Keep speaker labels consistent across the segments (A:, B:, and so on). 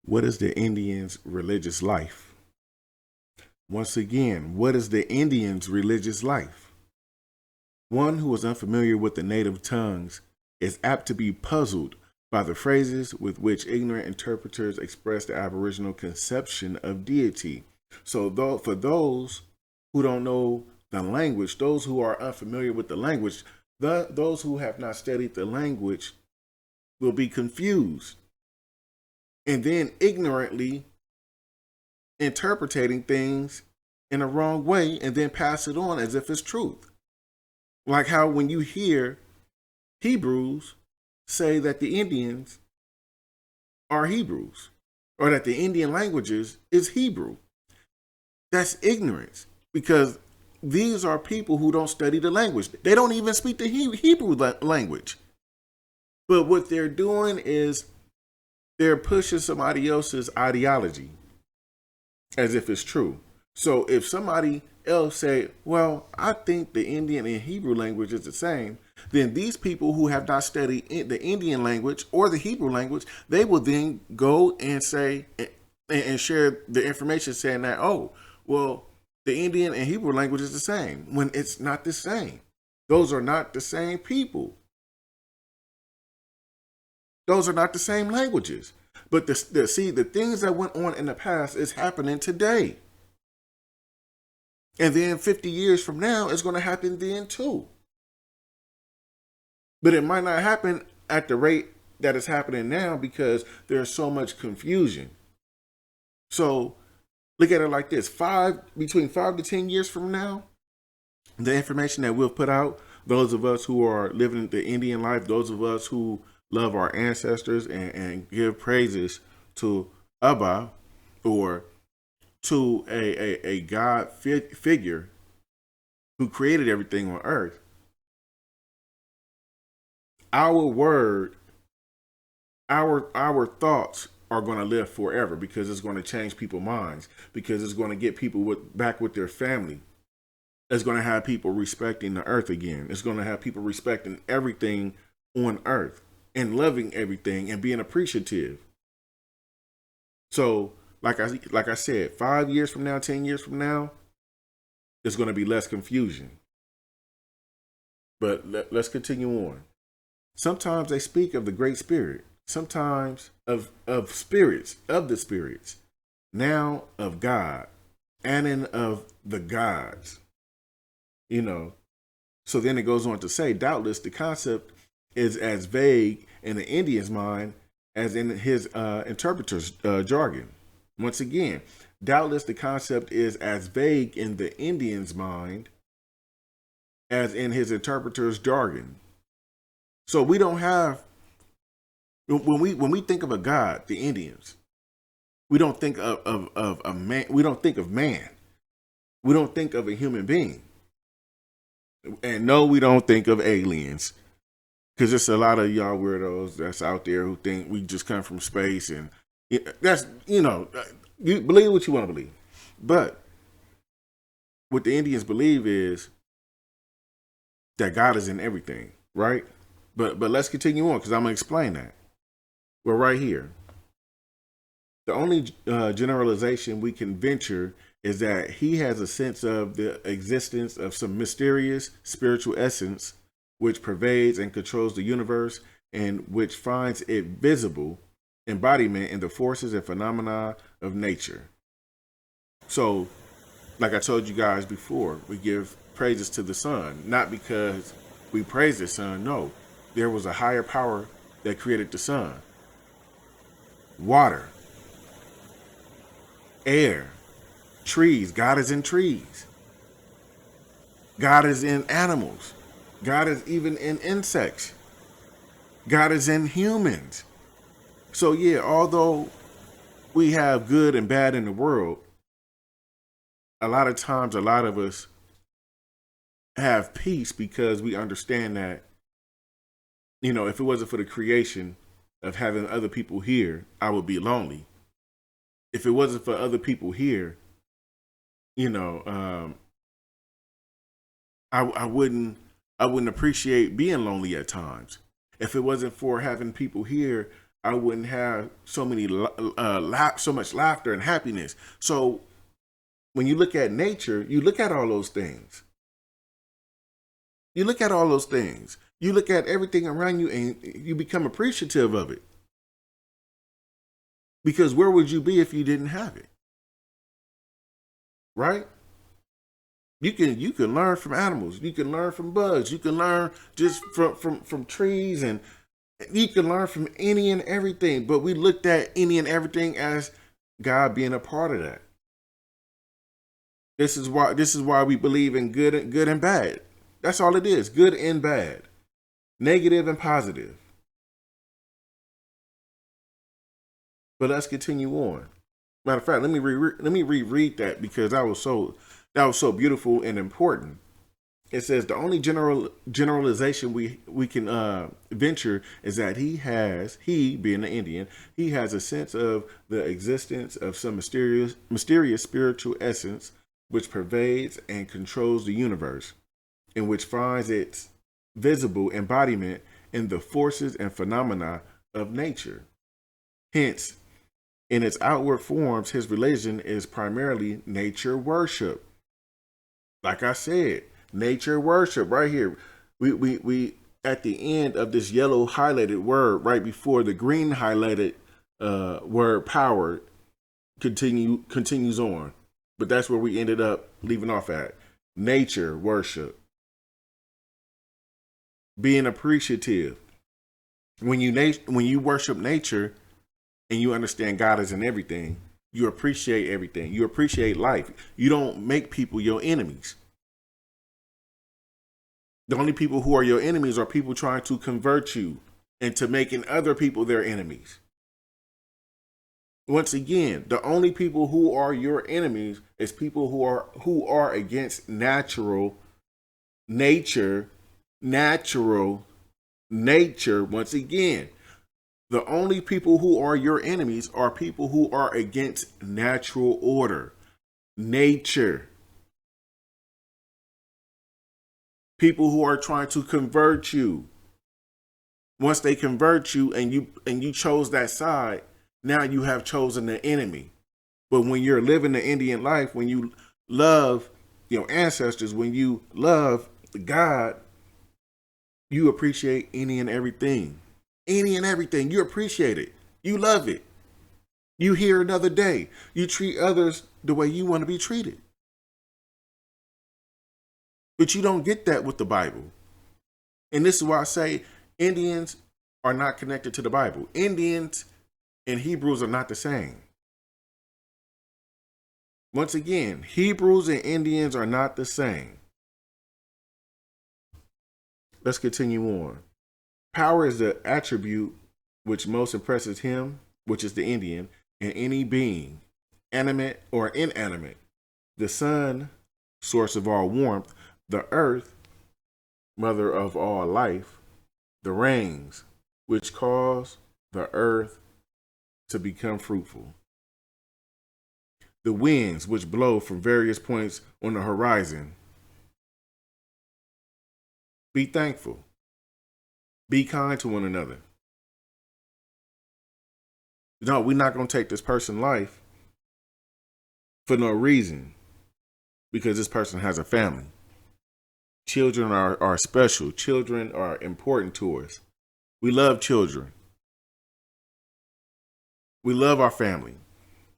A: What is the Indians' religious life? Once again, what is the Indians' religious life? One who is unfamiliar with the native tongues is apt to be puzzled by the phrases with which ignorant interpreters express the Aboriginal conception of deity. So, for those who don't know the language, those who are unfamiliar with the language, those who have not studied the language will be confused and then ignorantly interpreting things in a wrong way and then pass it on as if it's truth. Like how when you hear Hebrews say that the Indians are Hebrews or that the Indian languages is Hebrew. That's ignorance because these are people who don't study the language. They don't even speak the Hebrew language. But what they're doing is they're pushing somebody else's ideology as if it's true. So if somebody else say, well, I think the Indian and Hebrew language is the same, then these people who have not studied the Indian language or the Hebrew language, they will then go and say and share the information saying that, oh, well, the Indian and Hebrew language is the same, when it's not the same. Those are not the same people. Those are not the same languages. But the things that went on in the past is happening today. And then 50 years from now, it's going to happen then too. But it might not happen at the rate that it's happening now because there's so much confusion. So look at it like this: between 5 to 10 years from now, the information that we'll put out, those of us who are living the Indian life, those of us who love our ancestors and give praises to Abba or to a God figure who created everything on earth, our word, our thoughts are going to live forever because it's going to change people's minds, because it's going to get people back with their family. It's going to have people respecting the earth again. It's going to have people respecting everything on earth and loving everything and being appreciative. So, like I said, 5 years from now, 10 years from now, there's going to be less confusion. But let's continue on. Sometimes they speak of the Great Spirit. Sometimes of spirits, of the spirits. Now of God, and then of the gods. So then it goes on to say, doubtless the concept is as vague in the Indian's mind as in his interpreter's jargon. Once again, doubtless the concept is as vague in the Indian's mind as in his interpreter's jargon. So we don't have, when we think of a god, the Indians, we don't think of a man. We don't think of man. We don't think of a human being. And no, we don't think of aliens. Because there's a lot of y'all weirdos that's out there who think we just come from space, and that's, you believe what you want to believe. But what the Indians believe is that God is in everything, right? But let's continue on because I'm going to explain that. We're right here. The only generalization we can venture is that he has a sense of the existence of some mysterious spiritual essence which pervades and controls the universe and which finds it visible embodiment in the forces and phenomena of nature. So, like I told you guys before, we give praises to the sun, not because we praise the sun. No, there was a higher power that created the sun. Water, air, trees. God is in trees. God is in animals. God is even in insects. God is in humans. So yeah, although we have good and bad in the world, a lot of times, a lot of us have peace because we understand that, if it wasn't for the creation of having other people here, I would be lonely. If it wasn't for other people here, I wouldn't appreciate being lonely at times. If it wasn't for having people here, I wouldn't have so much laughter and happiness. So when you look at nature, you look at all those things. You look at all those things. You look at everything around you and you become appreciative of it. Because where would you be if you didn't have it? Right? You can learn from animals. You can learn from bugs. You can learn just from trees, and you can learn from any and everything. But we looked at any and everything as God being a part of that. This is why we believe in good and bad. That's all it is. Good and bad. Negative and positive. But let's continue on. Matter of fact, let me reread that because that was so beautiful and important. It says the only generalization we can venture is that he being an Indian, he has a sense of the existence of some mysterious spiritual essence which pervades and controls the universe, and which finds its visible embodiment in the forces and phenomena of nature. Hence, in its outward forms, his religion is primarily nature worship. Like I said, nature worship right here. We at the end of this yellow highlighted word, right before the green highlighted word power continues on. But that's where we ended up leaving off at. Nature worship. Being appreciative. When you worship nature and you understand God is in everything, you appreciate everything. You appreciate life. You don't make people your enemies. The only people who are your enemies are people trying to convert you into making other people their enemies. Once again, the only people who are your enemies is people who are against natural nature. Once again, the only people who are your enemies are people who are against natural order, nature. People who are trying to convert you. Once they convert you and you chose that side, now you have chosen the enemy. But when you're living the Indian life, when you love your ancestors, when you love God, you appreciate any and everything. Any and everything. You appreciate it. You love it. You hear another day. You treat others the way you want to be treated. But you don't get that with the Bible. And this is why I say Indians are not connected to the Bible. Indians and Hebrews are not the same. Once again, Hebrews and Indians are not the same. Let's continue on. Power is the attribute which most impresses him, which is the Indian, in any being, animate or inanimate. The sun, source of all warmth, the earth, mother of all life, the rains, which cause the earth to become fruitful, the winds which blow from various points on the horizon. Be thankful. Be kind to one another. No, we're not going to take this person's life for no reason because this person has a family. Children are special. Children are important to us. We love children. We love our family.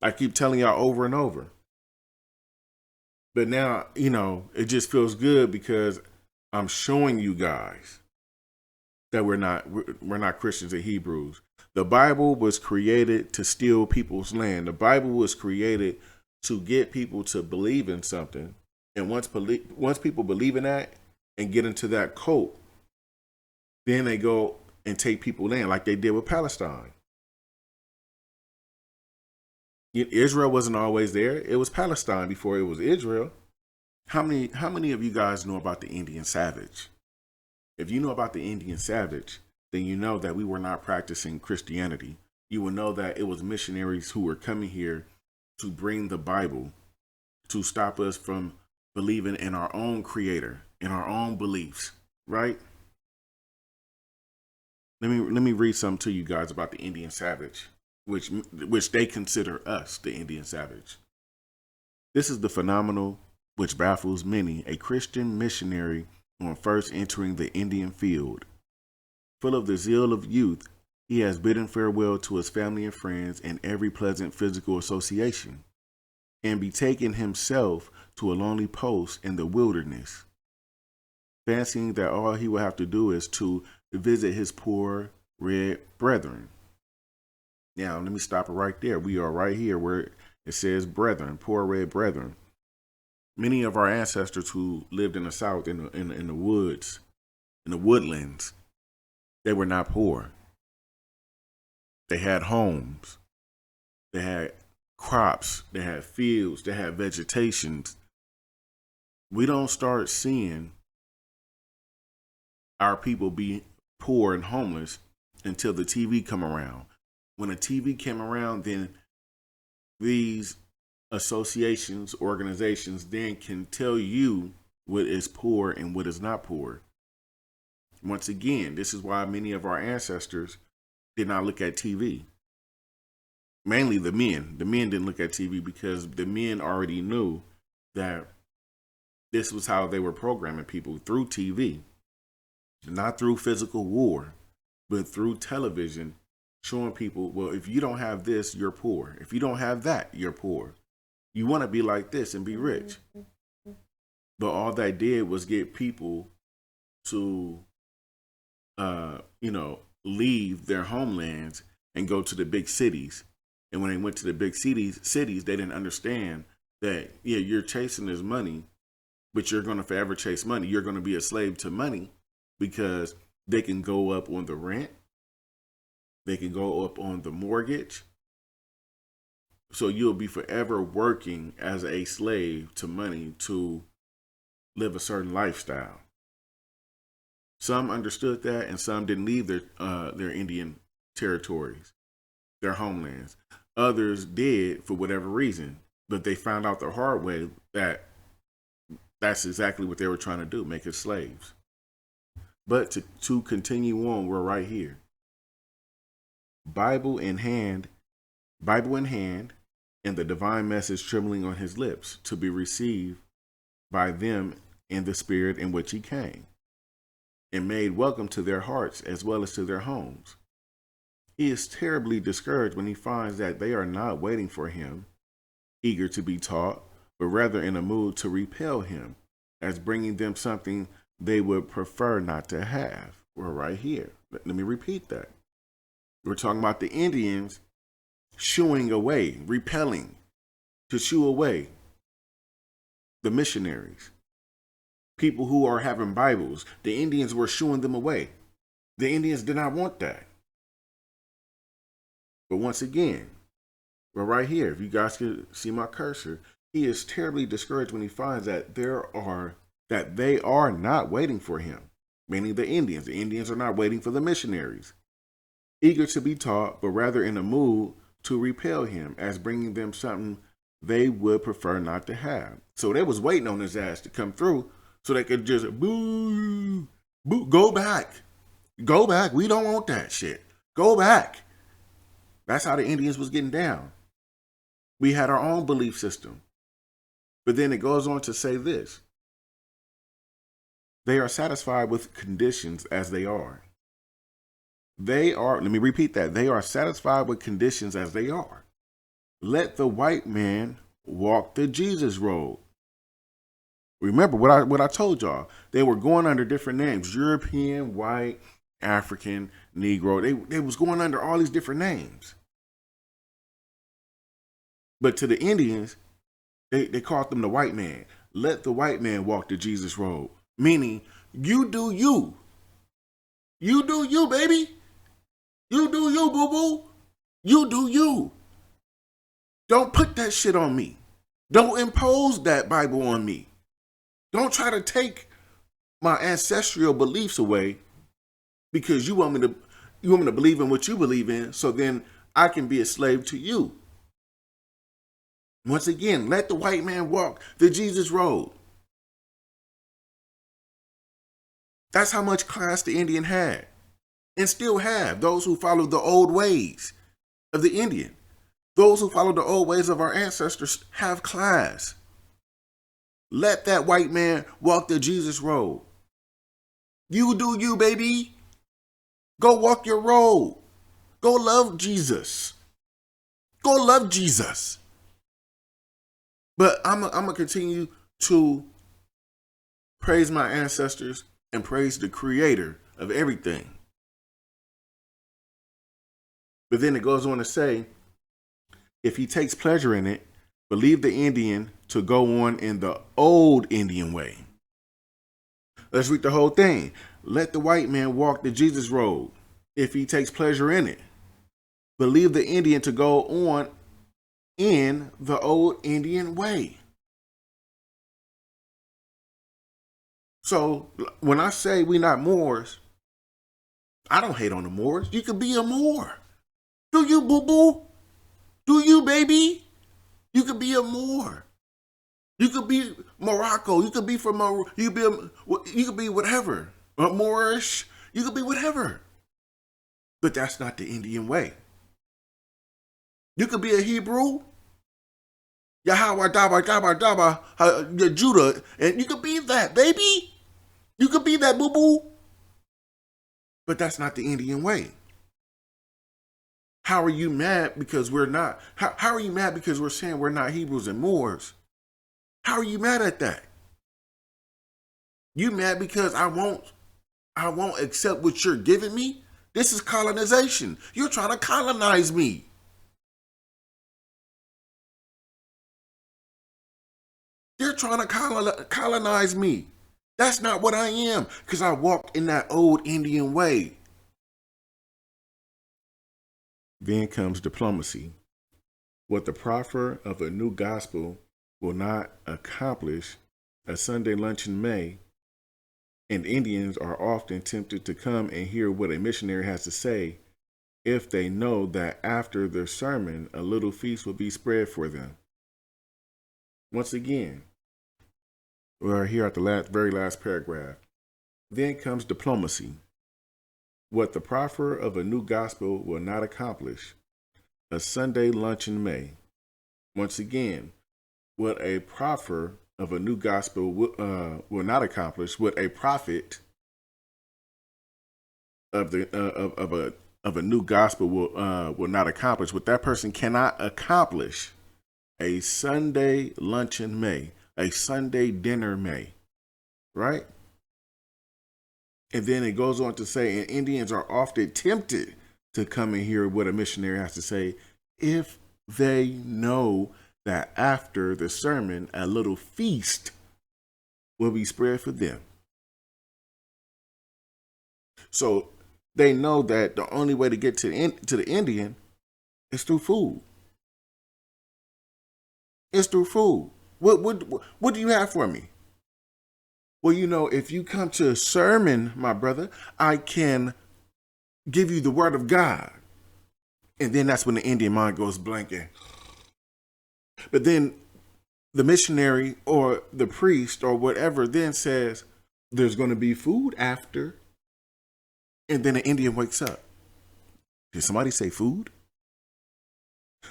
A: I keep telling y'all over and over. But now, it just feels good because I'm showing you guys that we're not Christians and Hebrews. The Bible was created to steal people's land. The Bible was created to get people to believe in something. And once people believe in that and get into that cult, then they go and take people's land like they did with Palestine. Israel wasn't always there. It was Palestine before it was Israel. How many of you guys know about the Indian Savage? If you know about the Indian Savage, then you know that we were not practicing Christianity. You will know that it was missionaries who were coming here to bring the Bible to stop us from believing in our own creator, in our own beliefs, right? let me read something to you guys about the Indian savage, which they consider us the Indian savage. This is the phenomenal which baffles many. A Christian missionary on first entering the Indian field, full of the zeal of youth, he has bidden farewell to his family and friends and every pleasant physical association, and betaken himself to a lonely post in the wilderness, fancying that all he will have to do is to visit his poor red brethren. Now, let me stop it right there. We are right here where it says brethren, poor red brethren. Many of our ancestors who lived in the South, in the woods, in the woodlands, they were not poor. They had homes. They had crops. They had fields. They had vegetations. We don't start seeing our people be poor and homeless until the TV come around. When the TV came around, then these associations, organizations, then can tell you what is poor and what is not poor. Once again, this is why many of our ancestors did not look at TV. Mainly the men. The men didn't look at TV because the men already knew that this was how they were programming people, through TV. Not through physical war, but through television, showing people, well, if you don't have this, you're poor. If you don't have that, you're poor. You want to be like this and be rich. But all that did was get people to, leave their homelands and go to the big cities. And when they went to the big cities, they didn't understand that, yeah, you're chasing this money, but you're going to forever chase money. You're going to be a slave to money because they can go up on the rent. They can go up on the mortgage. So you'll be forever working as a slave to money to live a certain lifestyle. Some understood that, and some didn't leave their Indian territories, their homelands. Others did for whatever reason, but they found out the hard way that that's exactly what they were trying to do, make us slaves. But to continue on, we're right here. Bible in hand, and the divine message trembling on his lips to be received by them in the spirit in which he came, and made welcome to their hearts as well as to their homes. He is terribly discouraged when he finds that they are not waiting for him, eager to be taught, but rather in a mood to repel him, as bringing them something they would prefer not to have. We're right here. Let me repeat that. We're talking about the Indians shooing away, repelling, to shoo away the missionaries. People who are having Bibles, the Indians were shooing them away. The Indians did not want that. But once again, we're right here. If you guys can see my cursor, he is terribly discouraged when he finds that they are not waiting for him, meaning the Indians. The Indians are not waiting for the missionaries, eager to be taught, but rather in a mood to repel him, as bringing them something they would prefer not to have. So they was waiting on his ass to come through so they could just boo, go back. We don't want that shit. Go back. That's how the Indians was getting down. We had our own belief system. But then it goes on to say this. They are satisfied with conditions as they are. Let me repeat that. They are satisfied with conditions as they are. Let the white man walk the Jesus road. Remember what I told y'all. They were going under different names. European, white, African, Negro. They was going under all these different names. But to the Indians, they called them the white man. Let the white man walk the Jesus road. Meaning, you do you. You do you, baby. You do you, boo-boo. You do you. Don't put that shit on me. Don't impose that Bible on me. Don't try to take my ancestral beliefs away because you want me to believe in what you believe in, so then I can be a slave to you. Once again, let the white man walk the Jesus road. That's how much class the Indian had. and still have those who follow the old ways of the Indian. Those who follow the old ways of our ancestors have class. Let that white man walk the Jesus road. You do you, baby. Go walk your road. Go love Jesus. Go love Jesus. But I'm going to continue to praise my ancestors and praise the creator of everything. But then it goes on to say, if he takes pleasure in it, believe the Indian to go on in the old Indian way. Let's read the whole thing. Let the white man walk the Jesus road if he takes pleasure in it. Believe the Indian to go on in the old Indian way. So when I say we not Moors, I don't hate on the Moors. You could be a Moor. Do you, boo-boo? Do you, baby? You could be a Moor. You could be Morocco. You could be from you could be whatever. Moorish. You could be whatever. But that's not the Indian way. You could be a Hebrew. Yahweh, Daba, Daba, Daba, Judah. And you could be that, baby. You could be that, boo-boo. But that's not the Indian way. How are you mad because we're not? How are you mad because we're saying we're not Hebrews and Moors? How are you mad at that? You mad because I won't accept what you're giving me? This is colonization. You're trying to colonize me. They're trying to colonize me. That's not what I am, because I walked in that old Indian way. Then comes diplomacy. What the proffer of a new gospel will not accomplish, a Sunday luncheon may, and Indians are often tempted to come and hear what a missionary has to say if they know that after their sermon, a little feast will be spread for them. Once again, we're here at the very last paragraph. Then comes diplomacy. What the proffer of a new gospel will not accomplish, a Sunday luncheon may. Once again, what a proffer of a new gospel will not accomplish, what a prophet of a new gospel will not accomplish, what that person cannot accomplish, a Sunday luncheon may, a Sunday dinner may, right? And then it goes on to say, and Indians are often tempted to come and hear what a missionary has to say if they know that after the sermon, a little feast will be spread for them. So they know that the only way to get to the Indian is through food. It's through food. What do you have for me? Well, you know, if you come to a sermon, my brother, I can give you the word of God. And then that's when the Indian mind goes blank. But then the missionary or the priest or whatever then says, there's going to be food after. And then the Indian wakes up. Did somebody say food?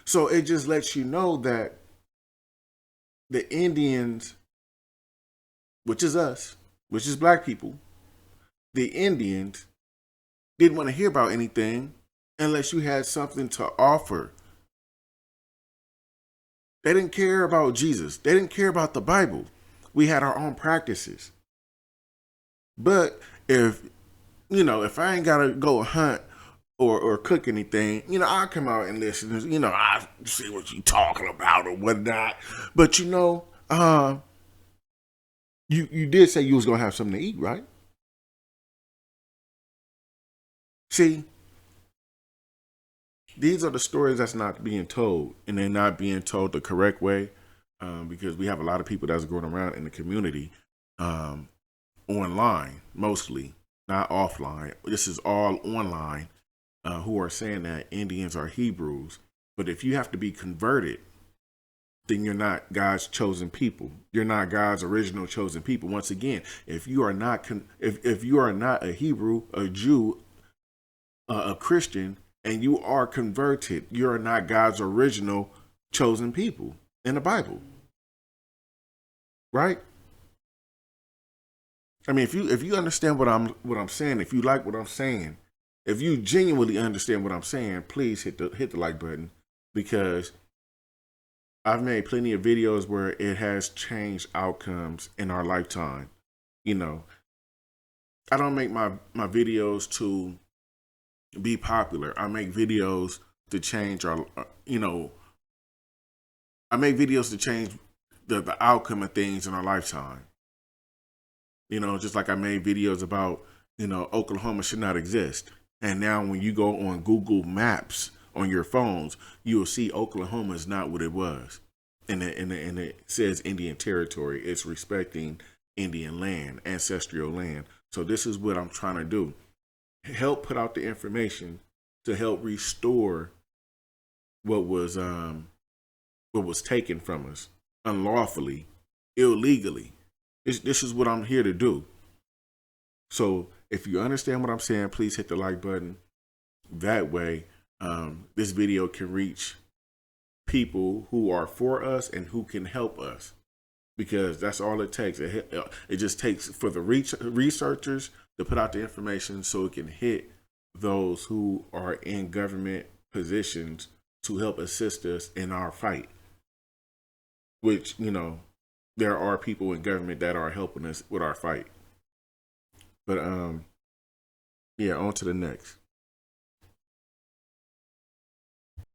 A: So it just lets you know that the Indians, which is us, which is black people, the Indians didn't want to hear about anything unless you had something to offer. They didn't care about Jesus. They didn't care about the Bible. We had our own practices. But if I ain't got to go hunt or cook anything, I'll come out and listen. I see what you talking about or whatnot. But you did say you was going to have something to eat, right? See, these are the stories that's not being told, and they're not being told the correct way, because we have a lot of people that's going around in the community online, mostly, not offline. This is all online, who are saying that Indians are Hebrews. But if you have to be converted, then you're not God's chosen people. You're not God's original chosen people. Once again, if you are not if you are not a Hebrew, a Jew, a Christian and you are converted, you are not God's original chosen people in the Bible, right? I mean, if you understand what I'm saying, if you like what I'm saying, if you genuinely understand what I'm saying, please hit the like button, because I've made plenty of videos where it has changed outcomes in our lifetime. You know, I don't make my videos to be popular. I make videos to change our, I make videos to change the outcome of things in our lifetime. Just like I made videos about, Oklahoma should not exist. And now when you go on Google Maps on your phones, you will see Oklahoma is not what it was. And it says Indian territory. It's respecting Indian land, ancestral land. So this is what I'm trying to do. Help put out the information to help restore what was taken from us unlawfully, illegally. This is what I'm here to do. So if you understand what I'm saying, please hit the like button. That way, this video can reach people who are for us and who can help us, because that's all it takes. It just takes for the researchers to put out the information so it can hit those who are in government positions to help assist us in our fight, which, there are people in government that are helping us with our fight. But yeah, on to the next.